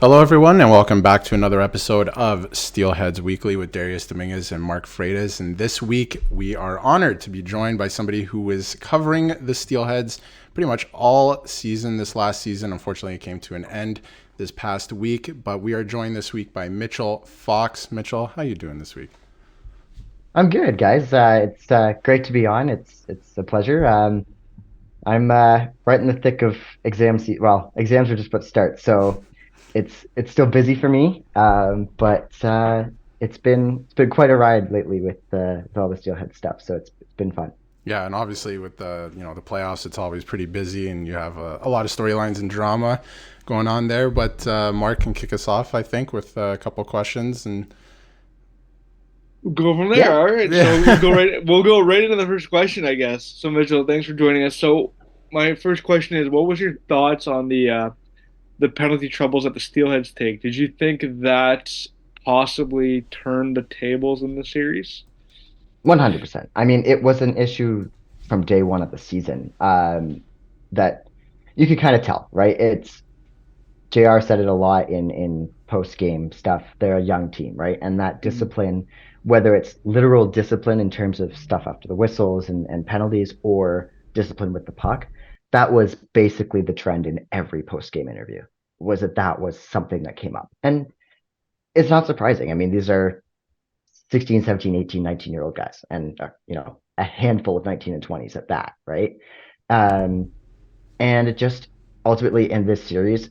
Hello, everyone, and welcome back to another episode of Steelheads Weekly with Darius Dominguez and Mark Freitas. And this week, we are honored to be joined by somebody who is covering the Steelheads pretty much all season this last season. Unfortunately, it came to an end this past week, but we are joined this week by Mitchell Fox. Mitchell, how you doing this week? I'm good, guys. It's great to be on. It's a pleasure. I'm right in the thick of Well, exams are just about to start, so it's still busy for me. But it's been quite a ride lately with all the Steelhead stuff. So it's been fun. Yeah, and obviously with the playoffs, it's always pretty busy, and you have a lot of storylines and drama going on there. But Mark can kick us off, I think, with a couple questions. And Go from there. Yeah. All right. So yeah, we'll go right into the first question, I guess. So Mitchell, thanks for joining us. So my first question is, what was your thoughts on the penalty troubles that the Steelheads take? Did you think that possibly turned the tables in the series? 100%. I mean, it was an issue from day one of the season. That you could kind of tell, right? It's JR said it a lot in post game stuff. They're a young team, right? And that Mhm. discipline, whether it's literal discipline in terms of stuff after the whistles and penalties or discipline with the puck, that was basically the trend in every post game interview. Was that was something that came up. And it's not surprising. I mean, these are 16, 17, 18, 19-year-old guys and a handful of 19 and 20s at that, right? Um, and it just ultimately in this series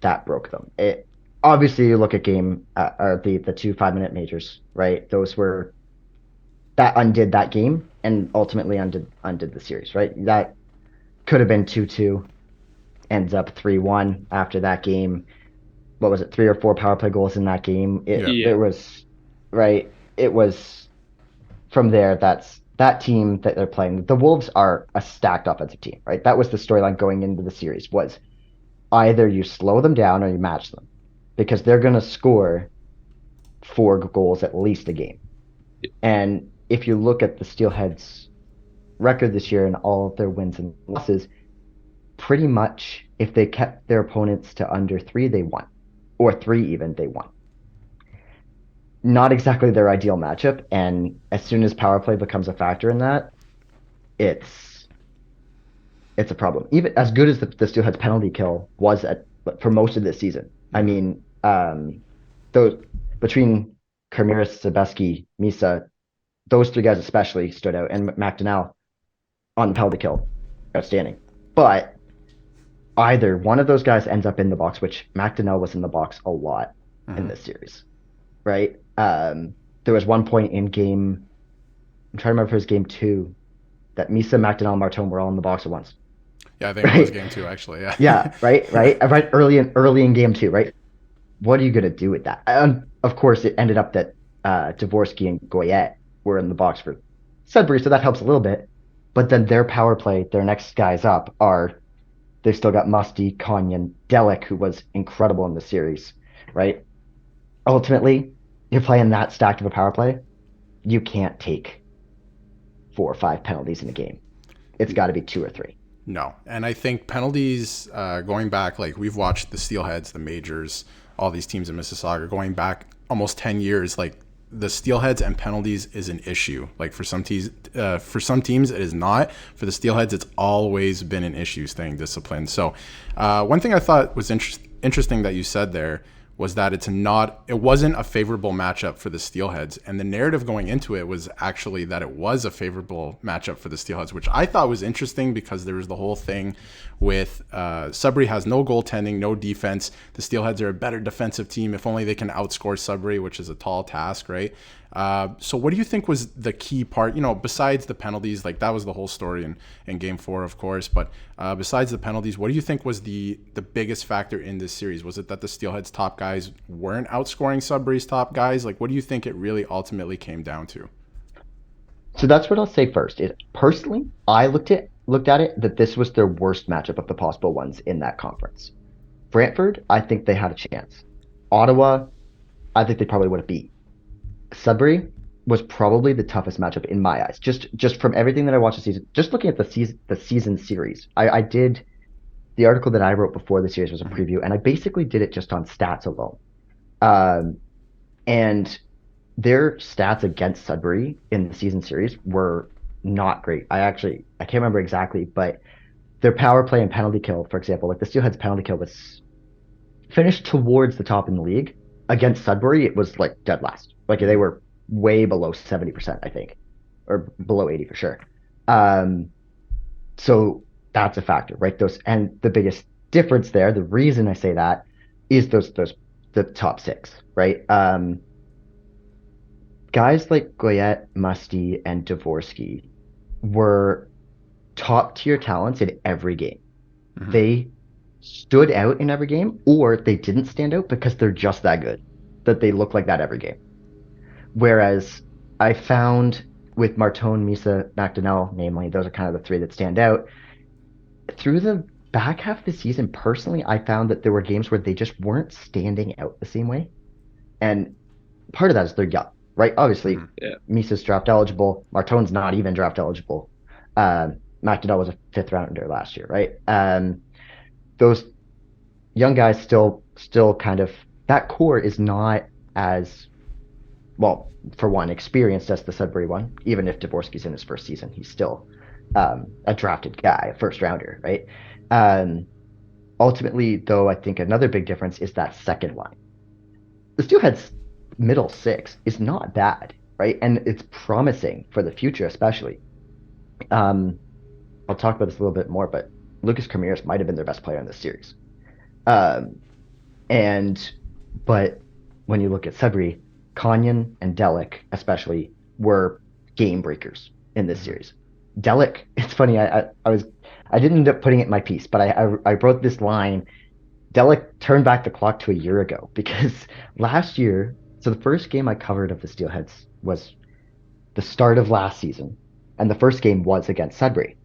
that broke them. It obviously you look at game or the two 5 minute majors, right? Those were that undid that game and ultimately undid the series, right? That could have been 2-2, ends up 3-1 after that game. What was it? Three or four power play goals in that game. yeah, It Yeah. was right. It was from there. That's that team that they're playing. The Wolves are a stacked offensive team, right? That was the storyline going into the series was either you slow them down or you match them because they're going to score four goals at least a game. And if you look at the Steelheads' record this year and all of their wins and losses, pretty much if they kept their opponents to under three, they won, or three even, they won. Not exactly their ideal matchup. And as soon as power play becomes a factor in that, it's it's a problem. Even as good as the Steelheads penalty kill was for most of this season. I mm-hmm. mean, those between Kermiris, Sebeski, Misa, those three guys especially stood out, and McDonnell on the penalty kill, outstanding. But either one of those guys ends up in the box, which McDonnell was in the box a lot in Mm-hmm. this series, right? There was one point in game, I'm trying to remember if it was game two, that Misa, McDonnell, and Martone were all in the box at once, Yeah, I think it was right? game two actually. Yeah, Yeah, right. Early in game two, right? What are you gonna do with that? And of course, it ended up that Dvorsky and Goyette were in the box for Sudbury, so that helps a little bit. But then their power play, their next guys up are they've still got Musty, Konyan, Delic, who was incredible in the series, right? Ultimately, you're playing that stacked of a power play. You can't take four or five penalties in a game. It's got to be two or three. no, and I think penalties going back, like we've watched the Steelheads, the majors, all these teams in Mississauga going back almost 10 years. Like the Steelheads and penalties is an issue. Like for some teams, it is not. For the Steelheads, it's always been an issue staying disciplined. So, one thing I thought was interesting that you said there was that it wasn't a favorable matchup for the Steelheads, and the narrative going into it was actually that it was a favorable matchup for the Steelheads, which I thought was interesting because there was the whole thing with Sudbury has no goaltending, no defense. The Steelheads are a better defensive team. If only they can outscore Sudbury, which is a tall task, right? So what do you think was the key part? Besides the penalties, like that was the whole story in Game 4, of course. But besides the penalties, what do you think was the biggest factor in this series? Was it that the Steelheads' top guys weren't outscoring Sudbury's top guys? Like, what do you think it really ultimately came down to? So that's what I'll say first. Is personally, I looked at it that this was their worst matchup of the possible ones in that conference. Brantford, I think they had a chance. Ottawa, I think they probably would have beat. Sudbury was probably the toughest matchup in my eyes. Just from everything that I watched the season, just looking at the season series, I did the article that I wrote before the series was a Mhm. preview, and I basically did it just on stats alone. Um, and their stats against Sudbury in the season series were not great. I can't remember exactly, but their power play and penalty kill, for example, like the Steelheads penalty kill was finished towards the top in the league. Against Sudbury, it was like dead last. Like they Mhm. were way below 70%, I think, or below 80 for sure. Um, so that's a factor, right? Those and the biggest difference there, the reason I say that is those the top six, right? Guys like Goyette, Musty, and Dvorsky were top tier talents in every game. Mhm. They stood out in every game, or they didn't stand out because they're just that good that they look like that every game. Whereas I found with Martone, Misa, McDonnell, namely, those are kind of the three that stand out. Through the back half of the season, personally, I found that there were games where they just weren't standing out the same way. And part of that is they're young, right? Obviously, Mhm. Yeah. Misa's draft eligible. Martone's not even draft eligible. McDonnell was a fifth rounder last year, right? Those young guys still kind of that core is not as well, for one, experienced as the Sudbury one. Even if Dvorsky's in his first season, he's still a drafted guy, a first rounder, right? Um, Ultimately, though, I think another big difference is that second line. The Steelheads' middle six is not bad, right? And it's promising for the future, especially. Um, I'll talk about this a little bit more, but Lucas Ramirez might have been their best player in this series. Um, and but when you look at Sudbury, Kanyan and Delic especially were game breakers in this Mhm. series. Delic, it's funny, I didn't end up putting it in my piece, but I wrote this line. Delic turned back the clock to a year ago because last year, so the first game I covered of the Steelheads was the start of last season, and the first game was against Sudbury,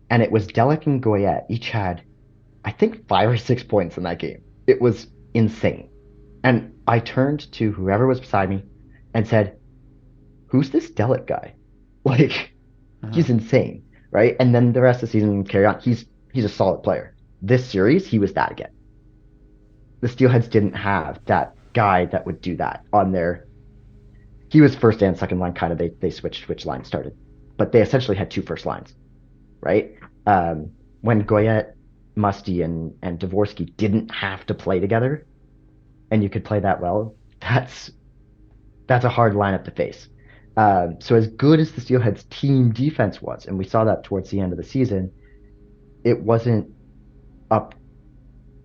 and it was Delic and Goyette each had I think 5 or 6 points in that game. It was insane. And I turned to whoever was beside me and said, "Who's this Delic guy? Like, Mhm. he's insane, right?" And then the rest of the season carry on. He's a solid player. This series, he was that again. The Steelheads didn't have that guy that would do that on their. He was first and second line, kind of. They switched which line started, but they essentially had two first lines, right? When Goyette, Musty, and Dvorsky didn't have to play together, and you could play that well, that's a hard lineup to face. So as good as the Steelheads team defense was, and we saw that towards the end of the season, it wasn't up.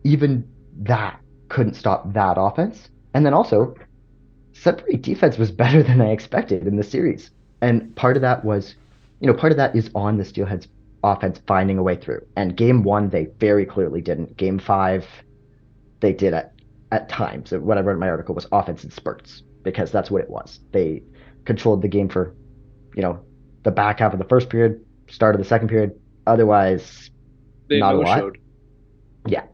Even that couldn't stop that offense. And then also, Sudbury defense was better than I expected in the series. And part of that was, part of that is on the Steelheads offense finding a way through. And game one, they very clearly didn't. Game five, they did at times. What I wrote in my article was offense in spurts because that's what it was. They controlled the game for, you know, the back half of the first period, start of the second period. Otherwise, They not a no lot. showed. Yeah.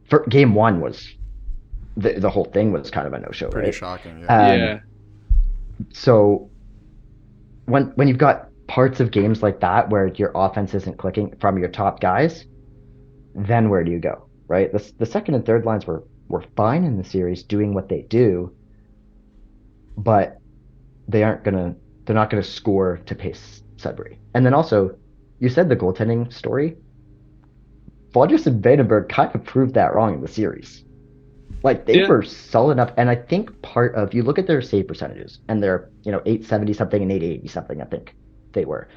For game one was the whole thing was kind of a no show, Pretty right? shocking. Yeah. Yeah. Um, so when you've got parts of games like that where your offense isn't clicking from your top guys, then where do you go, right? The second and third lines were fine in the series doing what they do, but they aren't gonna they're not gonna score to pace Sudbury. And then also, you said the goaltending story. Valdres and Vandenberg kind of proved that wrong in the series. Like they Yeah. were solid enough, and I think part of you look at their save percentages, and they're 870 something and 880 something. I think they were.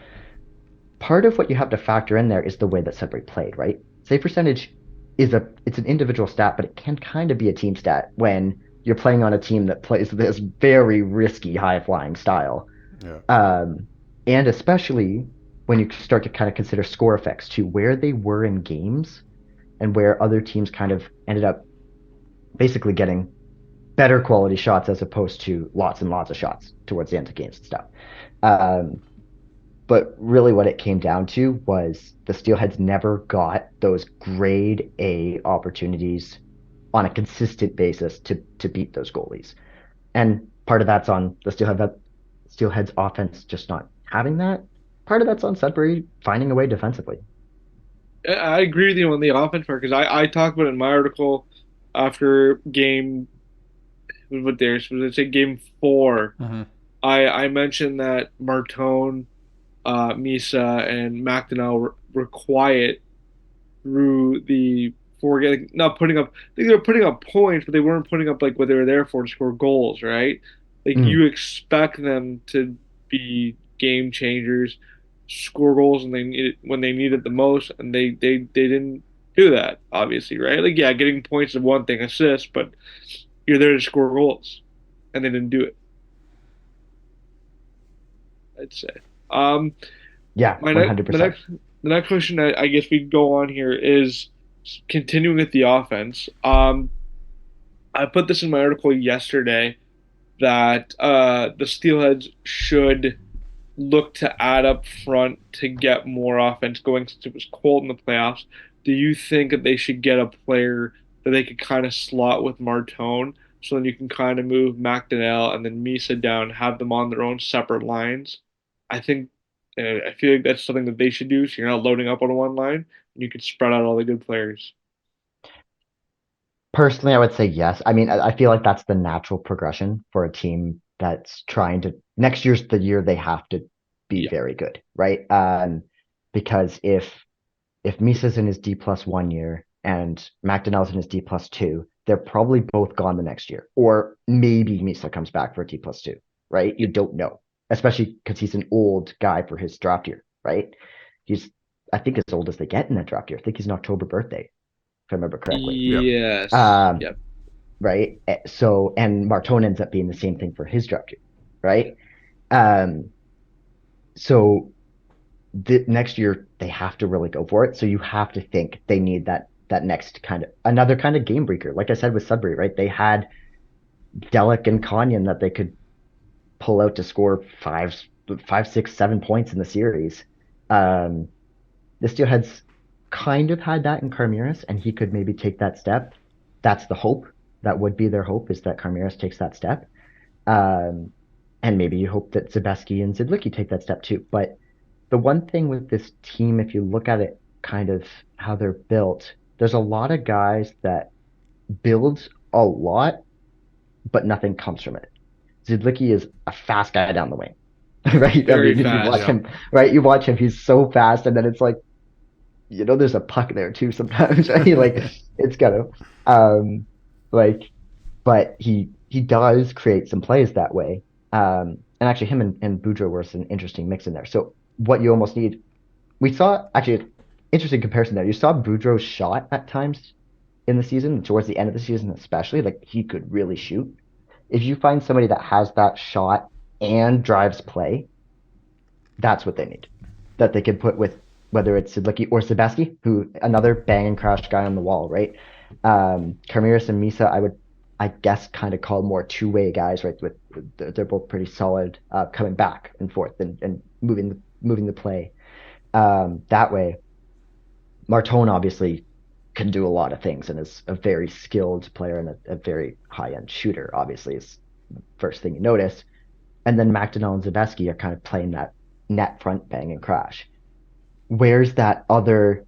Part of what you have to factor in there is the way that Sudbury played, right? Save percentage it's an individual stat, but it can kind of be a team stat when you're playing on a team that plays this very risky high flying style. Yeah. Um, and especially when you start to kind of consider score effects to where they were in games and where other teams kind of ended up basically getting better quality shots as opposed to lots and lots of shots towards the end of games and stuff. Um, but really, what it came down to was the Steelheads never got those grade A opportunities on a consistent basis to beat those goalies. And part of that's on the Steelheads offense just not having that. Part of that's on Sudbury finding a way defensively. I agree with you on the offense part because I talked about it in my article after game what Darius was it say game 4. Hmm. I mentioned that Martone, Misa, and McDonnell were quiet through the four getting not putting up. I think they were putting up points, but they weren't putting up like what they were there for to score goals, right? Like Mm, you expect them to be game changers, score goals when they need it the most, and they didn't do that, obviously, right? Like yeah, getting points is one thing, assists, but you're there to score goals, and they didn't do it. I'd say. Um, yeah, my next, 100%. the next question I guess we go on here is continuing with the offense. I put this in my article yesterday that the Steelheads should look to add up front to get more offense going since it was cold in the playoffs. Do you think that they should get a player that they could kind of slot with Martone so then you can kind of move McDonnell and then Misa down, have them on their own separate lines? I think I feel like that's something that they should do so you're not loading up on one line and you can spread out all the good players. Personally, I would say yes. I mean, I feel like that's the natural progression for a team that's trying to. Next year's the year they have to be Yeah. very good, right? Because if Misa's in his D+1 year and McDonnell's in his D+2, they're probably both gone the next year. Or maybe Misa comes back for a D+2, right? You don't know, especially because he's an old guy for his draft year, right? He's, I think, as old as they get in that draft year. I think he's an October birthday, if I remember correctly. Yep. Yes. Um, Yep. right? So, and Martone ends up being the same thing for his draft year, right? Um, so the next year they have to really go for it. So you have to think they need that next kind of another kind of game breaker. Like I said with Sudbury, right? They had Delic and Kanyan that they could pull out to score 5, 6, 7 points in the series. Um, the Steelheads kind of had that in Carmiras, and he could maybe take that step. That's the hope. That would be their hope is that Carmiras takes that step. Um, and maybe you hope that Zabeski and Zidlicki take that step too. But the one thing with this team, if you look at it kind of how they're built, there's a lot of guys that build a lot, but nothing comes from it. Zidlicki is a fast guy down the wing, right? I Very mean, if you watch fast. Yeah. him, right, you watch him, he's so fast, and then it's like, there's a puck there too sometimes, right? Like it's gonna, um, like, but he does create some plays that way. And actually, him and Boudreaux were an interesting mix in there. So what you almost need, we saw actually interesting comparison there. You saw Boudreaux's shot at times in the season, towards the end of the season especially, like he could really shoot. If you find somebody that has that shot and drives play, that's what they need. That they can put with whether it's Sidlicki or Sebaski, who another bang and crash guy on the wall, right? Carmiras and Misa, I guess, kind of call more two-way guys, right? They're both pretty solid, coming back and forth and moving the play. That way, Martone obviously can do a lot of things and is a very skilled player and a very high-end shooter. Obviously, is the first thing you notice. And then McDonnell and Zabeski are kind of playing that net front bang and crash. Where's that other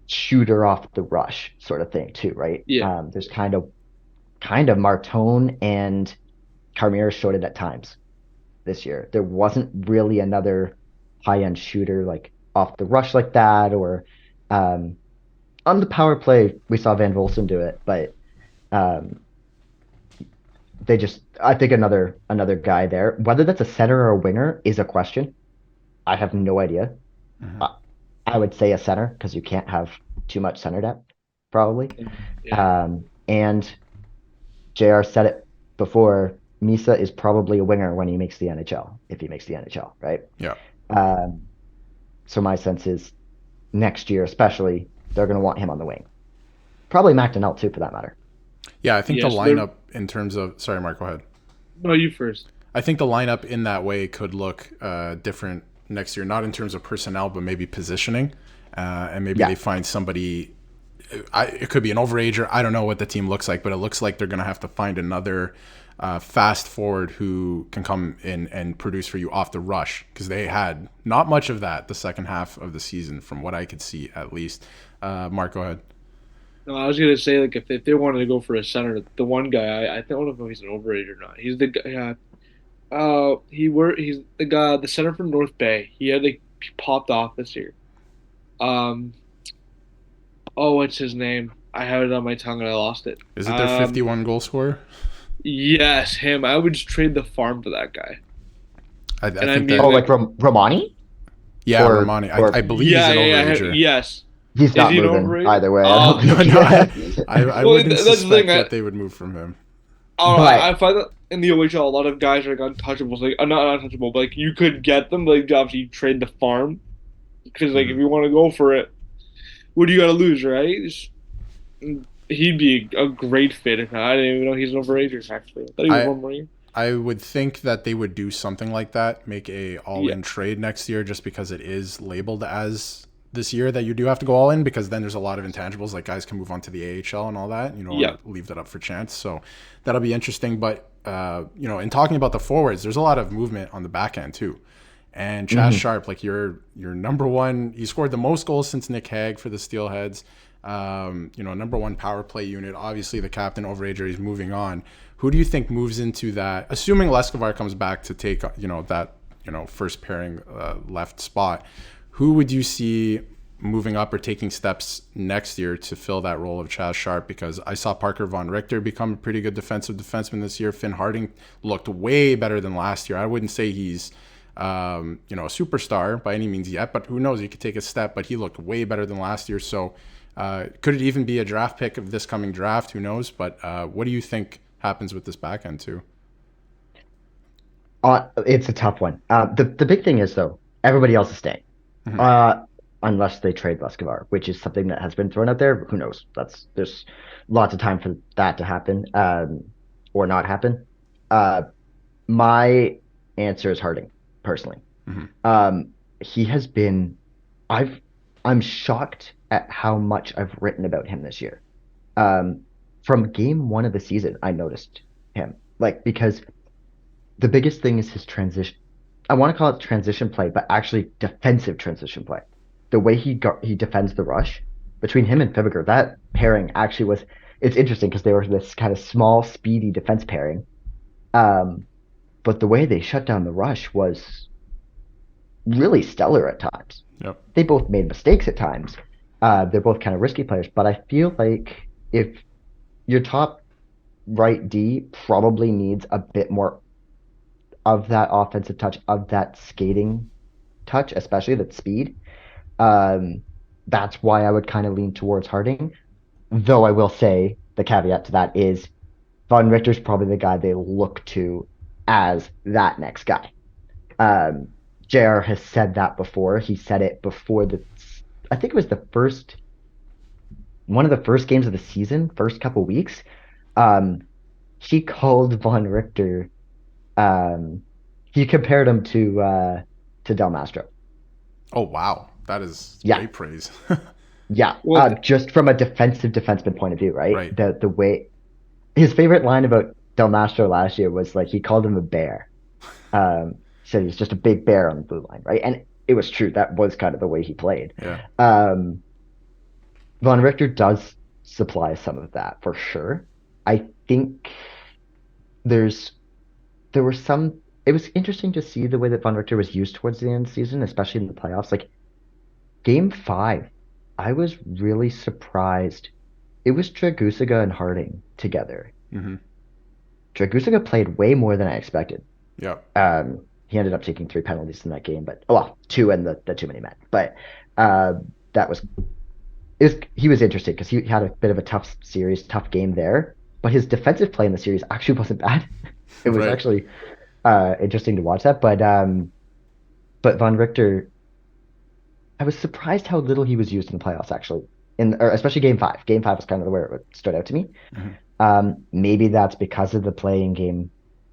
shooter off the rush sort of thing too, right? Yeah. There's kind of Martone and Carmier showed it at times this year. There wasn't really another high end shooter like off the rush like that, or um, on the power play we saw Van Volsen do it, but um, they just I think another guy there, whether that's a center or a winger, is a question. I have no idea. Hmm. I, I would say a center because you can't have too much center depth, probably. Yeah. And JR said it before. Misa is probably a winger when he makes the NHL, if he makes the NHL, right? Yeah. Um, so my sense is next year, especially, they're going to want him on the wing. Probably McDonnell too, for that matter. Yeah. I think the Yes. They're lineup in terms of, sorry, Mark, go ahead. no, you first. I think the lineup in that way could look different next year, not in terms of personnel, but maybe positioning. And maybe Yeah, they find somebody. It could be an overager. I don't know what the team looks like, but it looks like they're going to have to find another fast forward who can come in and produce for you off the rush, because they had not much of that the second half of the season, from what I could see at least. Mark, go ahead. No, I was gonna say like if they wanted to go for a center, the one guy I don't know if he's an overage or not. He's the guy. He's the guy, the center from North Bay. He popped off this year. Um, oh, what's his name? I had it on my tongue and I lost it. Is it their 51 goal scorer? Yes, him. I would just trade the farm for that guy. I And I think mean, that, Oh, like Romani? yeah, or- Romani. or- I believe yeah, he's an yeah, overager. yes. He's not he an moving overage? either way. Oh, I don't think. no, I Well, wouldn't that's the suspect thing, that they would move from him. But- I find that in the OHL, a lot of guys are like untouchables. Like, not untouchable, but like you could get them. Like, obviously, you trade the farm because, like, if you want to go for it, what do you got to lose, right? He'd be a great fit. I didn't even know he's an overager. Actually, I thought he was one more year. I would think that they would do something like that, make a all-in trade next year, just because it is labeled as this year that you do have to go all in, because then there's a lot of intangibles, like guys can move on to the AHL and all that. You don't want to leave that up for chance. So that'll be interesting. But, in talking about the forwards, there's a lot of movement on the back end too. And Chaz Sharp, like your number one, he scored the most goals since Nick Hague for the Steelheads. Number one power play unit. Obviously, the captain overager, he's moving on. Who do you think moves into that? Assuming Leskovar comes back to take that first pairing left spot, who would you see moving up or taking steps next year to fill that role of Chaz Sharp? Because I saw Parker Von Richter become a pretty good defensive defenseman this year. Finn Harding looked way better than last year. I wouldn't say he's a superstar by any means yet, but who knows? He could take a step, but he looked way better than last year. So could it even be a draft pick of this coming draft? Who knows? But what do you think happens with this back end too? It's a tough one. The big thing is, though, everybody else is staying. Unless they trade Leskovar, which is something that has been thrown out there. Who knows? There's lots of time for that to happen, or not happen. My answer is Harding, personally. He has been. I'm shocked at how much I've written about him this year. From game one of the season, I noticed him, because the biggest thing is his transition. I want to call it transition play, but actually defensive transition play. The way he defends the rush between him and Fibiger, that pairing actually was. It's interesting because they were this kind of small, speedy defense pairing, but the way they shut down the rush was really stellar at times. Yep. They both made mistakes at times. They're both kind of risky players, but I feel like if your top right D probably needs a bit more of that offensive touch, of that skating touch, especially that speed. That's why I would kind of lean towards Harding. Though I will say the caveat to that is Von Richter's probably the guy they look to as that next guy. JR has said that before. He said it before I think it was one of the first games of the season, first couple weeks. He called Von Richter. He compared him to Del Mastro. Oh wow, that is great praise. Yeah, Well, just from a defenseman point of view, right? Right. The way his favorite line about Del Mastro last year was he called him a bear. Said he's just a big bear on the blue line, right? And it was true. That was kind of the way he played. Yeah. Von Richter does supply some of that for sure. I think there were some. It was interesting to see the way that Von Richter was used towards the end of the season, especially in the playoffs. Game 5, I was really surprised. It was Dragusiga and Harding together. Dragusiga played way more than I expected. Yeah. He ended up taking 3 penalties in that game, but 2 and the too many men. But he was interesting because he had a bit of a tough game there. But his defensive play in the series actually wasn't bad. It was actually interesting to watch that. But Von Richter, I was surprised how little he was used in the playoffs, actually, or especially Game 5. Game 5 was kind of where it stood out to me. Maybe that's because of the play in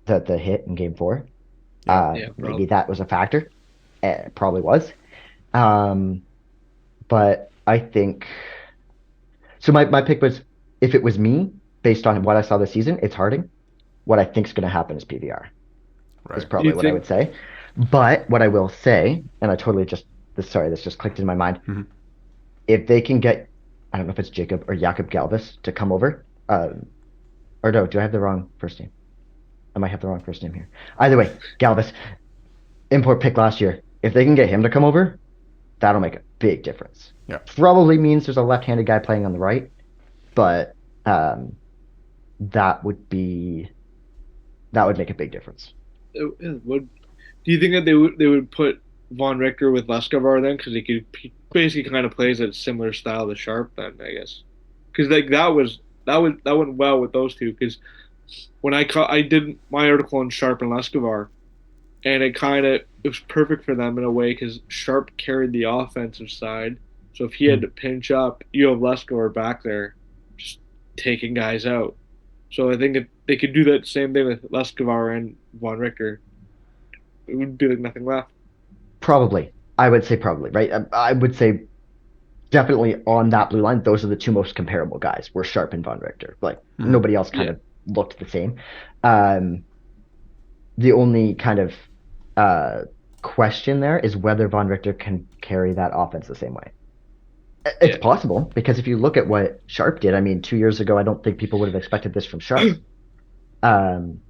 the hit in Game 4. Maybe that was a factor. It probably was. But I think so. My pick was, if it was me, based on what I saw this season, it's Harding. what I think is going to happen is PVR. Is Right. Do you probably what I think? would say. But what I will say, and I totally just this just clicked in my mind. Mhm. If they can get, I don't know if it's Jacob or Jakob Galvis to come over, or no, do I have the wrong first name? I might have the wrong first name here. Either way, Galvis, import pick last year. If they can get him to come over, that'll make a big difference. Yeah. Probably means there's a left-handed guy playing on the right, but that would be that would make a big difference. It would. Do you think that they would put Von Richter with Leskovar then, because he basically kind of plays a similar style to Sharp then, I guess, because like that went well with those two. Because when I did my article on Sharp and Leskovar, and it was perfect for them in a way because Sharp carried the offensive side. So if he had Hmm. to pinch up, you have Leskovar back there, just taking guys out. So I think if they could do that same thing with Leskovar and Von Richter, it would be like nothing left. Probably, I would say probably, right? I would say definitely on that blue line, those are the two most comparable guys. Were Sharp and Von Richter. Like Mhm. nobody else kind Yeah. of looked the same. Um, the only kind of uh, question there is whether Von Richter can carry that offense the same way. It's Yeah. possible because if you look at what Sharp did, I mean, 2 years ago, I don't think people would have expected this from Sharp. Um,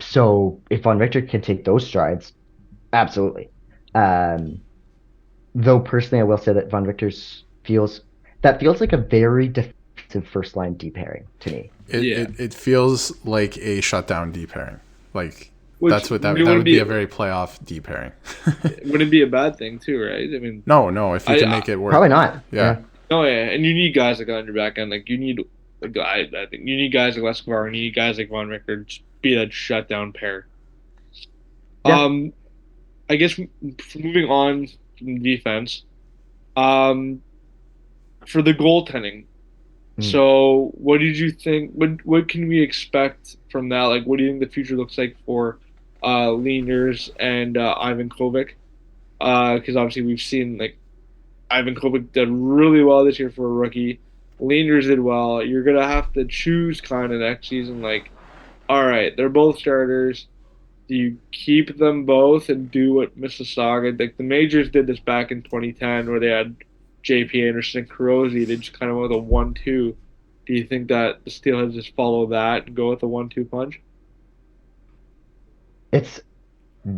so if Von Richter can take those strides, absolutely. Um, though personally, I will say that Von Richter's feels like a very defensive first line D pairing to me. It, Yeah. it it feels like a shutdown D pairing. Like Which that's what it that wouldn't would be be a very playoff D pairing. wouldn't be a bad thing too, right? I mean, No, if you I, can I make it work. Probably not. Yeah. Yeah. oh yeah, and you need guys like on your back end. Like you need a guy. I think you need guys like Leskovar and you need guys like Von Richter to be that shutdown pair. Yeah. Um, I guess moving on from defense. Um, for the goaltending. Mm. So, what did you think? What can we expect from that? Like, what do you think the future looks like for Leaners and Ivan Kovic? Because obviously we've seen like Ivan Kovic did really well this year for a rookie. Leaners did well. You're gonna have to choose kind of next season. Like, all right, they're both starters. Do you keep them both and do what Mississauga, like the majors did this back in 2010 where they had JP Anderson and Carosi, they just kind of went with a 1-2. Do you think that the Steelheads just follow that and go with a 1-2 punch? It's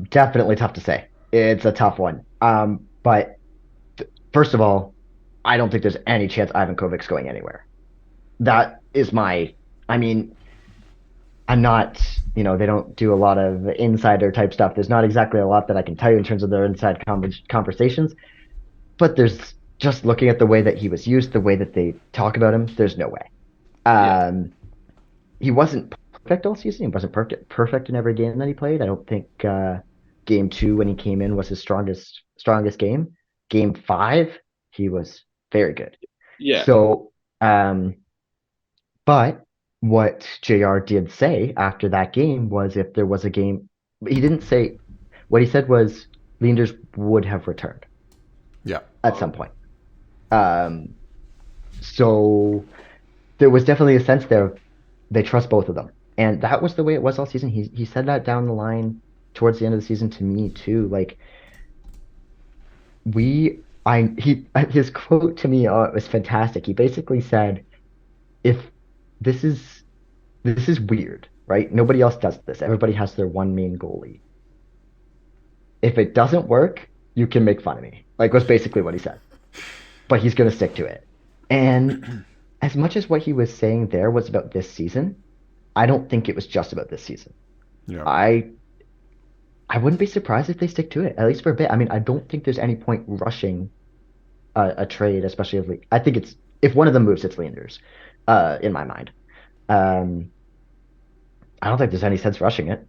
definitely tough to say. It's a tough one. But first of all, I don't think there's any chance Ivan Kovic's going anywhere. That is my. I mean, I'm not. They don't do a lot of insider type stuff. There's not exactly a lot that I can tell you in terms of their inside conversations. But there's just looking at the way that he was used, the way that they talk about him. There's no way. Yeah. He wasn't perfect all season. He wasn't perfect in every game that he played. I don't think game two when he came in was his strongest game. Game five, he was very good. Yeah. So, but what JR did say after that game was if there was a game, he didn't say, what he said was Leanders would have returned Yeah. at some point. So there was definitely a sense there they trust both of them. And that was the way it was all season. He said that down the line towards the end of the season to me too. Like his quote to me it was fantastic. He basically said, if this is weird, right? Nobody else does this. Everybody has their one main goalie. If it doesn't work, you can make fun of me. Like was basically what he said. But he's gonna stick to it. And as much as what he was saying there was about this season, I don't think it was just about this season. Yeah. I wouldn't be surprised if they stick to it, at least for a bit. I mean, I don't think there's any point rushing a trade, especially I think it's if one of them moves, it's Leanders, in my mind. Um, I don't think there's any sense rushing it.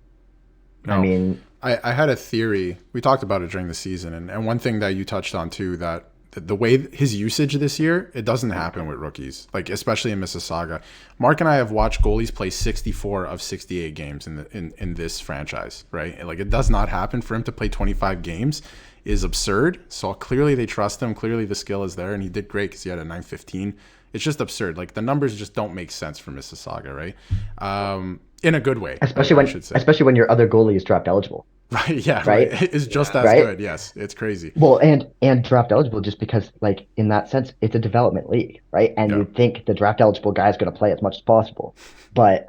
No. I mean, I had a theory. We talked about it during the season, and one thing that you touched on too, that the way his usage this year, it doesn't happen with rookies, like especially in Mississauga. Mark and I have watched goalies play 64 of 68 games in this franchise, right? And like it does not happen. For him to play 25 games is absurd. So clearly they trust him. Clearly the skill is there, and he did great because he had a 915. It's just absurd. Like the numbers just don't make sense for Mississauga, right? in a good way, especially I when should say. especially when your other goalie is draft eligible, Right? Yeah, right. right? It's just as Right? good. Yes, it's crazy. Well, and draft eligible just because, like, in that sense, it's a development league, right? And Yeah, you'd think the draft eligible guy is going to play as much as possible, but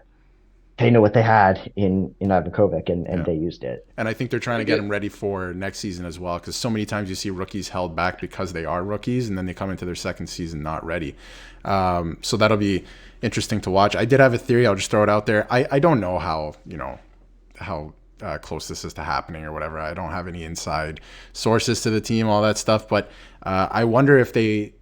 they know what they had in Ivan Kovic, and yeah. they used it. And I think they're trying I to get get him ready for next season as well, because so many times you see rookies held back because they are rookies, and then they come into their second season not ready. So that'll be interesting to watch. I did have a theory. I'll just throw it out there. I don't know how close this is to happening or whatever. I don't have any inside sources to the team, all that stuff. But I wonder if they,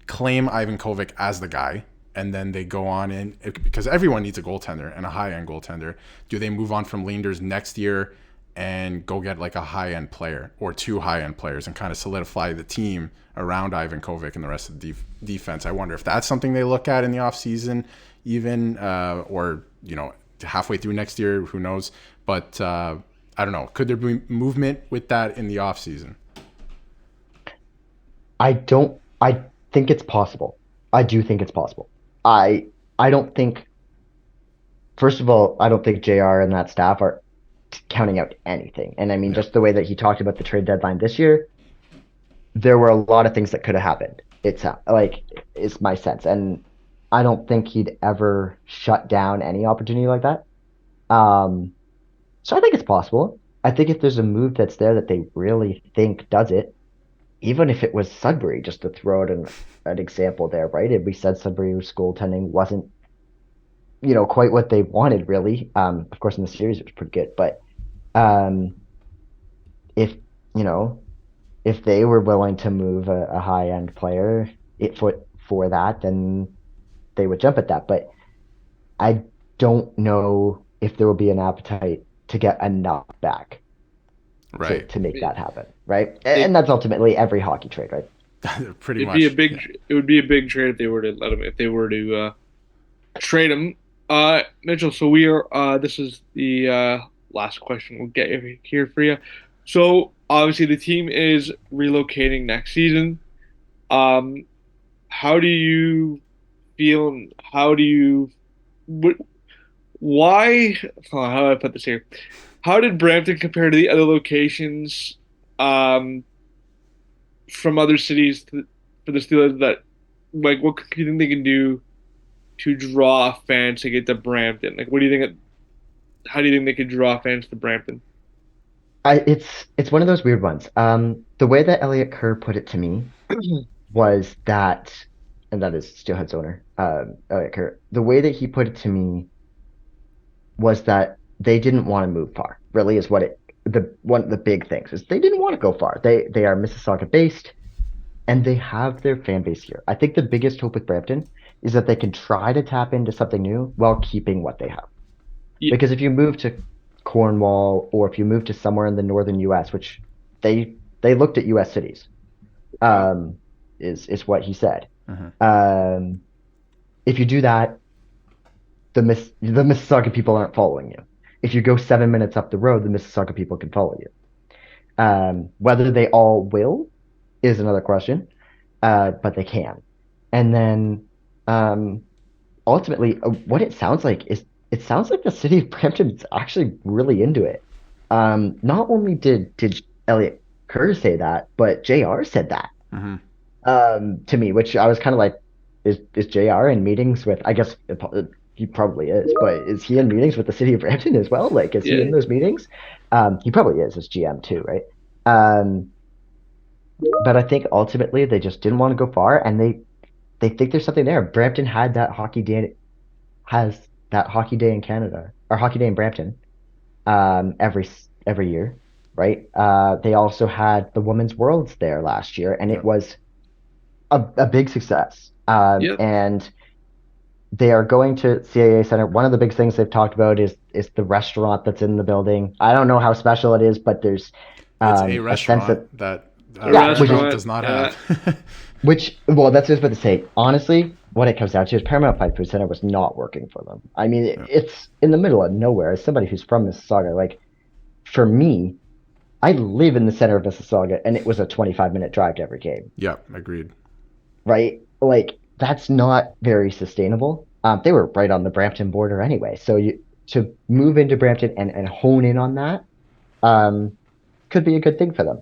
claim Ivan Kovic as the guy, and then they go on in, because everyone needs a goaltender and a high-end goaltender. Do they move on from Leanders next year and go get like a high-end player or two high-end players and kind of solidify the team around Ivan Kovic and the rest of the defense? I wonder if that's something they look at in the offseason even, or, halfway through next year, who knows? But I don't know. Could there be movement with that in the offseason? I think it's possible. I do think it's possible. I don't think, first of all, I don't think JR and that staff are counting out anything. And I mean, Yeah. just the way that he talked about the trade deadline this year, there were a lot of things that could have happened. It's like, it's my sense. And I don't think he'd ever shut down any opportunity like that. Um, so I think it's possible. I think if there's a move that's there that they really think does it, even if it was Sudbury, just to throw out an example there, right? If we said Sudbury's goaltending wasn't, quite what they wanted, really. Of course, in the series it was pretty good, but um, if you know, if they were willing to move a high end player for that, then they would jump at that. But I don't know if there will be an appetite to get enough back to, Right. to make that happen, right? it And that's ultimately every hockey trade, right? Pretty it'd be a much. big Yeah. it would be a big trade if they were to let him if they were to trade him. Mitchell, so we are this is the last question we'll get here for you. So obviously the team is relocating next season. Um, how do you feel? How do you what, why how do I put this here? How did Brampton compare to the other locations um, from other cities for the Steelers that like what do you think they can do to draw fans to get to Brampton? Like what do you think how do you think they could draw fans to Brampton? It's one of those weird ones. The way that Elliot Kerr put it to me was that, and that is Steelheads owner, Elliot Kerr. The way that he put it to me was that they didn't want to move far. Really, is what it the one of the big things is they didn't want to go far. They are Mississauga based, and they have their fan base here. I think the biggest hope with Brampton is that they can try to tap into something new while keeping what they have. Yeah, Because if you move to Cornwall or if you move to somewhere in the northern U.S., which they looked at U.S. cities, wow. is what he said. Mhm. Um, if you do that, the Mississauga people aren't following you. If you go 7 minutes up the road, the Mississauga people can follow you. Whether they all will is another question, but they can. And then um, ultimately, what it sounds like is it sounds like the city of Brampton is actually really into it. Not only did Elliot Kerr say that, but JR said that Mhm. to me, which I was kind of like, is JR in meetings with? I guess he probably is, but is he in meetings with the city of Brampton as well? Like, is he Yeah. in those meetings? He probably is as GM too, right? Um, but I think ultimately they just didn't want to go far, and they think there's something there. Brampton had that hockey day has that hockey day in Canada or hockey day in Brampton every year, right? They also had the Women's Worlds there last year, and Yeah. it was a big success. Yep. And they are going to CAA Center. One of the big things they've talked about is the restaurant that's in the building. I don't know how special it is, but there's It's a a sense restaurant that that A yeah, which is Paramount restaurant. does not Yeah. have. well, that's what I was about to say. Honestly, what it comes down to is Paramount Pike Food Center was not working for them. I mean, Yeah. it's in the middle of nowhere. As somebody who's from Mississauga, like for me, I live in the center of Mississauga, and it was a 25-minute drive to every game, Yep, agreed. right? Like that's not very sustainable. They were right on the Brampton border anyway, so to move into Brampton and hone in on that could be a good thing for them.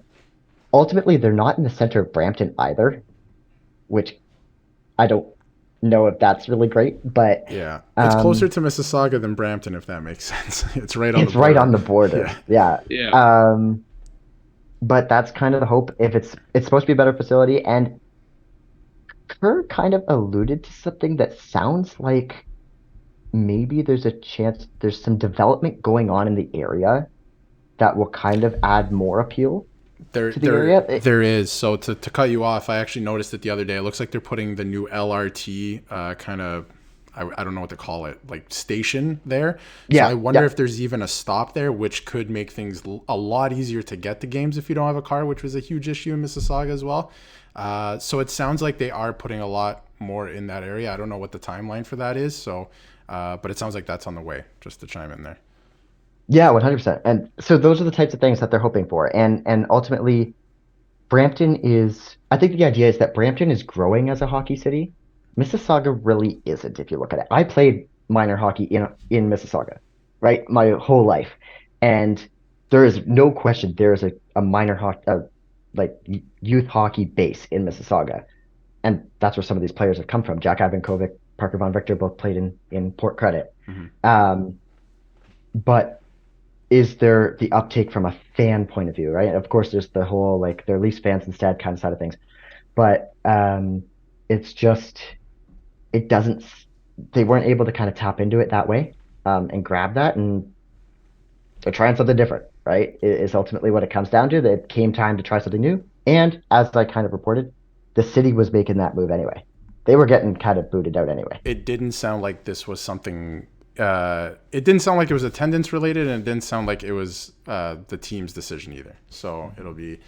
Ultimately, they're not in the center of Brampton either, which I don't know if that's really great, but Yeah, it's closer to Mississauga than Brampton, if that makes sense. It's right on the border. right on the border. Yeah. Yeah. But that's kind of the hope. If it's supposed to be a better facility, and Kerr kind of alluded to something that sounds like maybe there's a chance there's some development going on in the area that will kind of add more appeal to the area. There is. So to cut you off, I actually noticed it the other day. It looks like they're putting the new LRT kind of, I don't know what to call it, like station there. So I wonder if there's even a stop there, which could make things a lot easier to get to games if you don't have a car, which was a huge issue in Mississauga as well. So it sounds like they are putting a lot more in that area. I don't know what the timeline for that is. So, but it sounds like that's on the way, just to chime in there. Yeah, 100%. And so those are the types of things that they're hoping for. And ultimately, Brampton is, I think the idea is that Brampton is growing as a hockey city. Mississauga really isn't, if you look at it. I played minor hockey in Mississauga, right? My whole life. And there is no question there is a minor hockey, like youth hockey base in Mississauga. And that's where some of these players have come from. Jack Ivankovic, Parker Von Victor both played in Port Credit. Mm-hmm. But is there the uptake from a fan point of view, right? Of course, there's the whole like they're Leafs fans instead kind of side of things, but it's just they weren't able to kind of tap into it that way and grab that, and they're trying something different, right? Is ultimately what it comes down to. That it came time to try something new, and as I kind of reported, the city was making that move anyway. They were getting kind of booted out anyway. It didn't sound like this was something. It didn't sound like it was attendance related, and it didn't sound like it was the team's decision either. So it'll be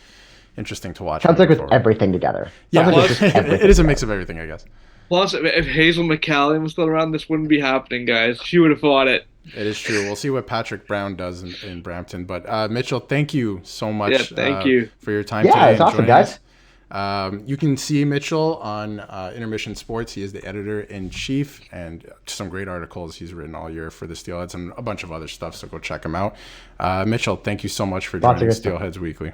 interesting to watch. Sounds like with everything together. Yeah, it is a mix of everything, I guess. Plus, if Hazel McCallion was still around, this wouldn't be happening, guys. She would have fought it. It is true. We'll see what Patrick Brown does in Brampton. But Mitchell, thank you so much. Thank you for your time today. Yeah, it's awesome, guys. You can see Mitchell on Intermission Sports. He is the editor-in-chief, and some great articles he's written all year for the Steelheads and a bunch of other stuff, so go check him out. Mitchell, thank you so much for joining Steelheads Weekly.